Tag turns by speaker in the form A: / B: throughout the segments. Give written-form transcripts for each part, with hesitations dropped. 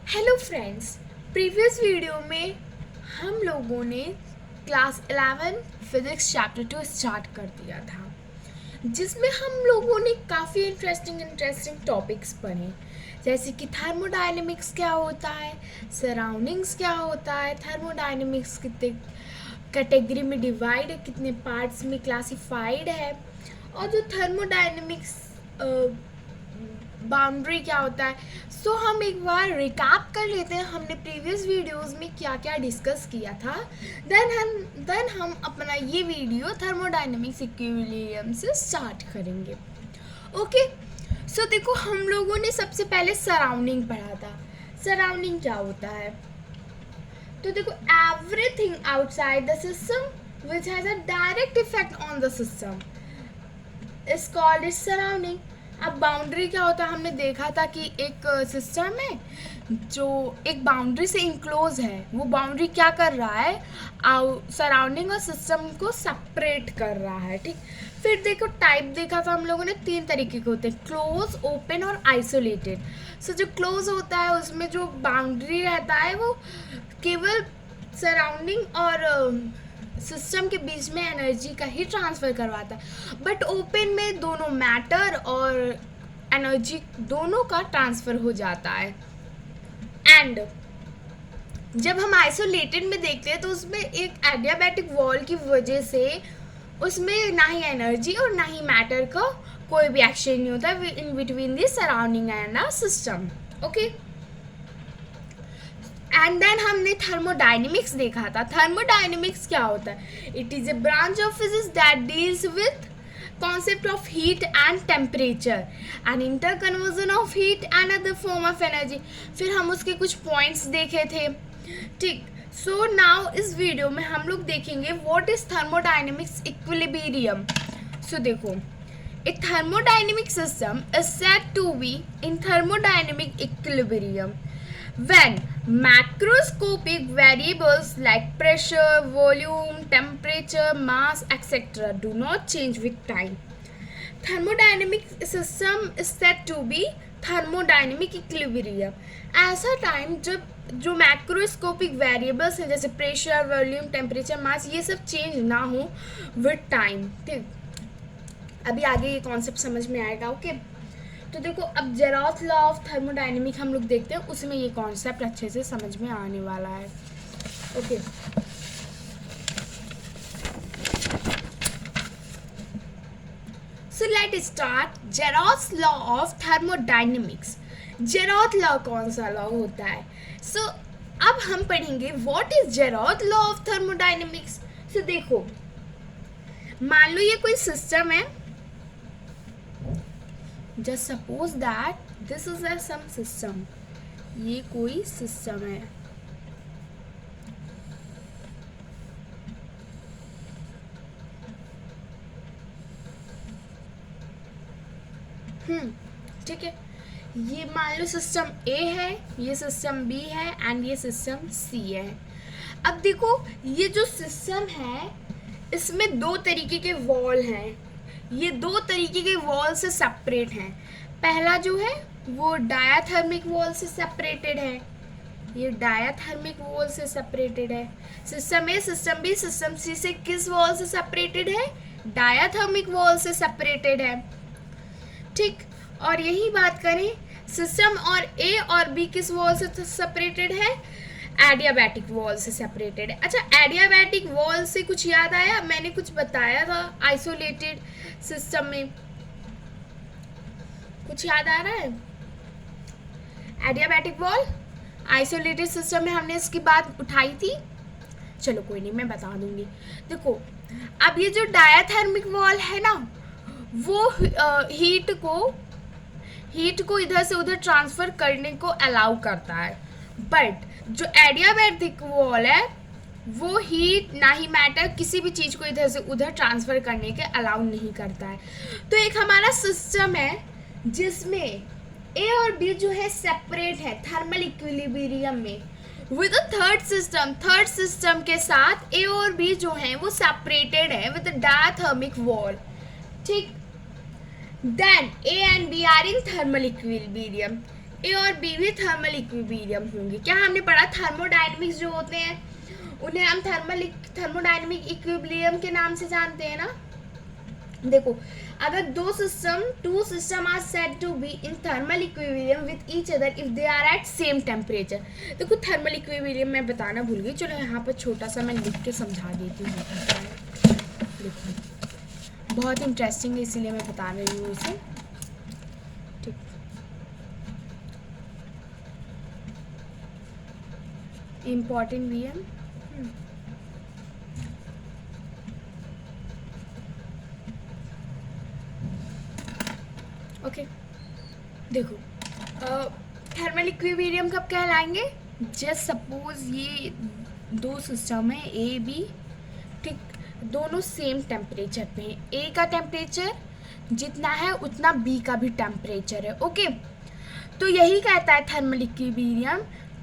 A: Hello friends, previous video में हम लोगों ने क्लास 11 फिजिक्स चैप्टर 2 स्टार्ट कर दिया था, जिसमें हम लोगों ने काफ़ी इंटरेस्टिंग टॉपिक्स पढ़े, जैसे कि थर्मोडायनेमिक्स क्या होता है, सराउंडिंग्स क्या होता है, थर्मोडायनेमिक्स कितने कैटेगरी में डिवाइड है, कितने पार्ट्स में क्लासिफाइड है, और जो थर्मोडायनेमिक्स बाउंड्री क्या होता है। सो हम एक बार रिकैप कर लेते हैं हमने प्रीवियस वीडियोस में क्या क्या डिस्कस किया था। देन हम अपना ये वीडियो थर्मोडायनेमिक्स इक्विलिब्रियम से स्टार्ट करेंगे। ओके, सो देखो हम लोगों ने सबसे पहले सराउंडिंग पढ़ा था। सराउंडिंग क्या होता है, तो देखो everything outside the system which has a direct effect on the system is called is surrounding. अब बाउंड्री क्या होता है, हमने देखा था कि एक सिस्टम है जो एक बाउंड्री से इंक्लोज है, वो बाउंड्री क्या कर रहा है, सराउंडिंग और सिस्टम को सेपरेट कर रहा है। ठीक, फिर देखो टाइप देखा था हम लोगों ने, 3 तरीके के होते हैं, क्लोज, ओपन और आइसोलेटेड। सो जो क्लोज होता है उसमें जो बाउंड्री रहता है वो केवल सराउंडिंग और सिस्टम के बीच में एनर्जी का ही ट्रांसफ़र करवाता है। बट ओपन में दोनों मैटर और एनर्जी दोनों का ट्रांसफ़र हो जाता है। एंड जब हम आइसोलेटेड में देखते हैं तो उसमें एक एडियाबैटिक वॉल की वजह से उसमें ना ही एनर्जी और ना ही मैटर का कोई भी एक्शन नहीं होता in between the surrounding and a system. Okay, and then हमने थर्मोडायनेमिक्स देखा था। थर्मोडायनेमिक्स क्या होता है, it is a branch of physics that deals with concept of heat and temperature and interconversion of heat and other form of energy। फिर हम उसके कुछ पॉइंट्स देखे थे। ठीक, सो नाउ इस वीडियो में हम लोग देखेंगे व्हाट इज थर्मोडायनेमिक्स इक्विलिब्रियम। सो देखो, a thermodynamic system is said to be in thermodynamic equilibrium when macroscopic variables like pressure, volume, temperature, mass, etc. do not change with time. Thermodynamic system is said to be thermodynamic equilibrium। ऐसा time जब जो macroscopic variables हैं जैसे pressure, volume, temperature, मास, ये सब change ना हो with time. ठीक, अभी आगे ये कॉन्सेप्ट समझ में आएगा। ओके, तो देखो अब जेरॉथ लॉ ऑफ थर्मोडायनेमिक हम लोग देखते हैं, उसमें ये कॉन्सेप्ट अच्छे से समझ में आने वाला है। Okay, so let start zeroth law of thermodynamics. Zeroth law कौन सा लॉ होता है? सो अब हम पढ़ेंगे what is zeroth law of thermodynamics. So देखो, मान लो ये कोई सिस्टम है, just suppose that this is a some system, ये कोई सिस्टम है। ठीक है, ये मान लो सिस्टम ए है, ये सिस्टम बी है एंड ये सिस्टम सी है। अब देखो ये जो सिस्टम है इसमें 2 तरीके के वॉल हैं, ये 2 तरीके के वॉल से सेपरेट हैं। पहला जो है वो डायाथर्मिक वॉल से सेपरेटेड है, ये डायाथर्मिक वॉल से सेपरेटेड है। सिस्टम ए, सिस्टम बी, सिस्टम सी से किस वॉल से सेपरेटेड है? डायाथर्मिक वॉल से सेपरेटेड है। ठीक, और यही बात करें सिस्टम और ए और बी किस वॉल से सेपरेटेड है? एडियाबैटिक वॉल से सेपरेटेड है। अच्छा, एडियाबैटिक वॉल से कुछ याद आया? मैंने कुछ बताया था आइसोलेटेड सिस्टम में, कुछ याद आ रहा है? एडियाबैटिक वॉल आइसोलेटेड सिस्टम में हमने इसकी बात उठाई थी। चलो कोई नहीं, मैं बता दूंगी। देखो अब ये जो डायाथर्मिक वॉल है ना, वो हीट को इधर से उधर ट्रांसफर करने को अलाउ करता है, बट जो एडियाबैटिक वॉल है वो हीट ना ही मैटर किसी भी चीज़ को इधर से उधर ट्रांसफ़र करने के अलाउ नहीं करता है। तो एक हमारा सिस्टम है जिसमें ए और बी जो है सेपरेट है थर्मल इक्विलिब्रियम में, विद थर्ड सिस्टम के साथ ए और बी जो है वो सेपरेटेड है विद डायथर्मिक वॉल। ठीक, then A and B are in thermal equilibrium. A और बी भी थर्मल इक्विलिब्रियम होंगे। क्या हमने पढ़ा, थर्मोडायनेमिक्स जो होते हैं उन्हें हम थर्मोडायनेमिक इक्विलिब्रियम के नाम से जानते हैं ना। देखो, अगर two system are said to be in thermal equilibrium with each other if they are at same temperature. देखो थर्मल इक्विलिब्रियम मैं बताना भूल गई, चलो यहाँ पर छोटा सा मैं लिख के समझा देती हूँ। देखो बहुत इंटरेस्टिंग है इसीलिए मैं बता रही हूँ इसे। ठीक, इम्पॉर्टेंट भी है। ओके देखो, थर्मल इक्विलिब्रियम कब कहलाएंगे, जस्ट सपोज ये दो सिस्टम है ए बी, ठीक, दोनों सेम टेम्परेचर पे हैं। ए का टेम्परेचर जितना है उतना बी का भी टेम्परेचर है। ओके, तो यही कहता है thermal equilibrium,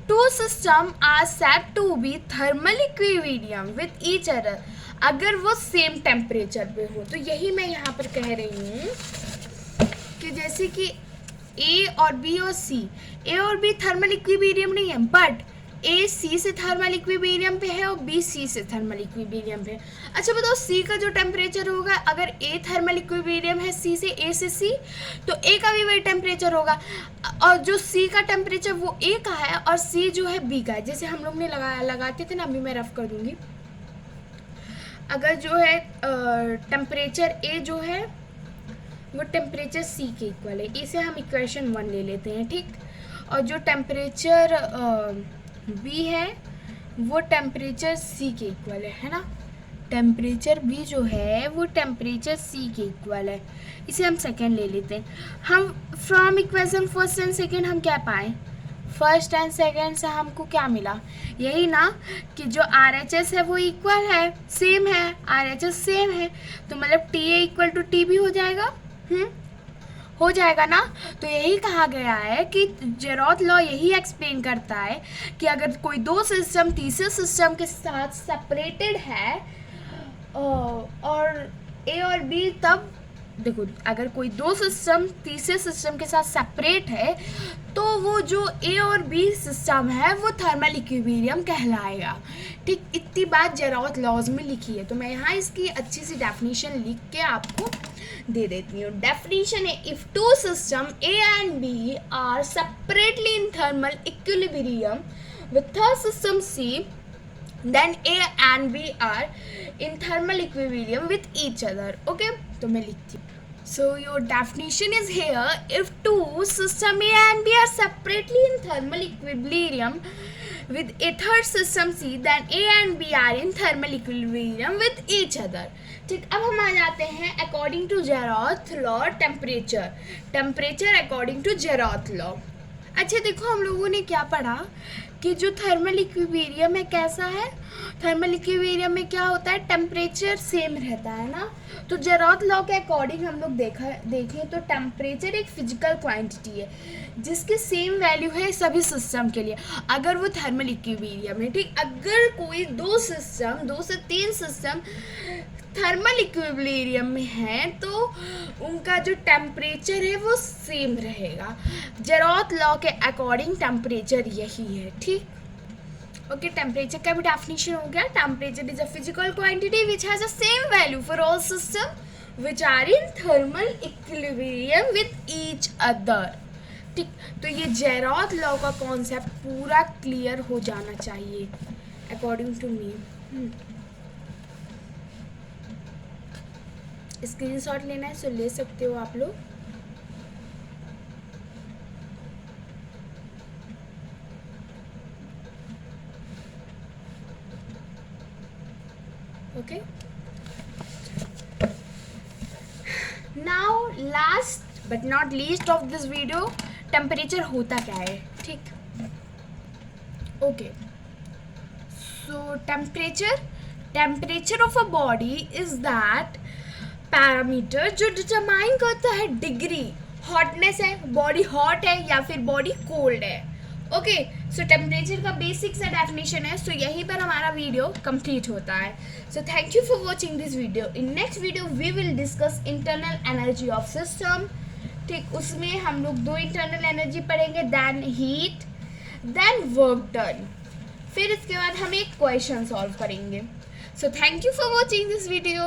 A: two system are said to be thermal equilibrium with each other, अगर वो सेम टेम्परेचर पे हो। तो यही मैं यहाँ पर कह रही हूँ कि जैसे कि ए और बी और सी, ए और बी थर्मल इक्विलिब्रियम नहीं है, बट ए सी से थर्मल इक्विलिब्रियम पे है और बी सी से थर्मल इक्विलिब्रियम पे है। अच्छा बताओ, सी का जो टेम्परेचर होगा, अगर ए थर्मल इक्विलिब्रियम है सी से, ए से सी, तो ए का भी वही टेम्परेचर होगा। और जो सी का टेम्परेचर वो ए का है और सी जो है बी का है। जैसे हम लोग ने लगाते थे ना, अभी मैं रफ कर दूंगी। अगर जो है टेम्परेचर ए जो है वो टेम्परेचर सी के इक्वल है, इसे हम इक्वेशन 1 ले लेते हैं, ठीक। और जो टेम्परेचर बी है वो टेम्परेचर सी के इक्वल है ना। टेम्परेचर बी जो है वो टेम्परेचर सी के इक्वल है, इसे हम सेकेंड ले लेते हैं। हम from equation first and second हम क्या पाए, फर्स्ट एंड सेकेंड से हमको क्या मिला, यही ना कि जो आर एच एस है वो इक्वल है, सेम है, आर एच एस सेम है, तो मतलब T A equal to T B हो जाएगा। हो जाएगा ना। तो यही कहा गया है कि जेरोथ लॉ यही एक्सप्लेन करता है कि अगर कोई दो सिस्टम तीसरे सिस्टम के साथ सेपरेटेड है और ए और बी, तब देखो अगर कोई दो सिस्टम तीसरे सिस्टम के साथ सेपरेट है तो वो जो ए और बी सिस्टम है वो थर्मल इक्विलिब्रियम कहलाएगा, ठीक। इतनी बात जेरोथ लॉज में लिखी है, तो मैं यहाँ इसकी अच्छी सी डेफिनेशन लिख के आपको दे देती हूँ। डेफिनेशन है, if two system A and B are separately in thermal equilibrium with third system C, then A and B are in thermal equilibrium with each other. Okay, तो मैं लिखती हूँ. So your definition is here: if two system A and B are separately in thermal equilibrium with a third system C, then A and B are in thermal equilibrium with each other. ठीक, अब हम आ जाते हैं according to Zeroth law temperature according to Zeroth law. अच्छा देखो, हम लोगों ने क्या पढ़ा कि जो थर्मल इक्विलिब्रियम है कैसा है, थर्मल इक्विलिब्रियम में क्या होता है, टेम्परेचर सेम रहता है ना। तो जेरोथ लॉ के अकॉर्डिंग हम लोग देखें तो टेम्परेचर एक फिजिकल क्वांटिटी है जिसकी सेम वैल्यू है सभी सिस्टम के लिए, अगर वो थर्मल इक्विलिब्रियम है, ठीक। अगर कोई दो से तीन सिस्टम थर्मल इक्विलिब्रियम में है तो उनका जो टेम्परेचर है वो सेम रहेगा। जेरोथ लॉ के अकॉर्डिंग टेम्परेचर यही है, ठीक। ओके, टेम्परेचर का भी डेफिनेशन हो गया। Temperature is a physical quantity which has a same value for all system which are in thermal equilibrium with each other, ठीक। तो ये जेरोथ लॉ का कॉन्सेप्ट पूरा क्लियर हो जाना चाहिए अकॉर्डिंग टू मी। स्क्रीनशॉट लेना है सो ले सकते हो आप लोग। Okay, now last but not least of this video, temperature होता क्या है, ठीक। Okay, so temperature of a body is that parameter जो डिटरमाइन करता है डिग्री, हॉटनेस है, बॉडी हॉट है या फिर बॉडी कोल्ड है। ओके, सो टेम्परेचर का बेसिक सा डेफिनेशन है। सो यहीं पर हमारा वीडियो कंप्लीट होता है। So thank you for watching this video. In next video we will discuss internal energy of system, ठीक, उसमें हम लोग 2 इंटरनल एनर्जी पढ़ेंगे, then heat, then work done. फिर इसके बाद हम एक क्वेश्चन सॉल्व करेंगे। So thank you for watching this video.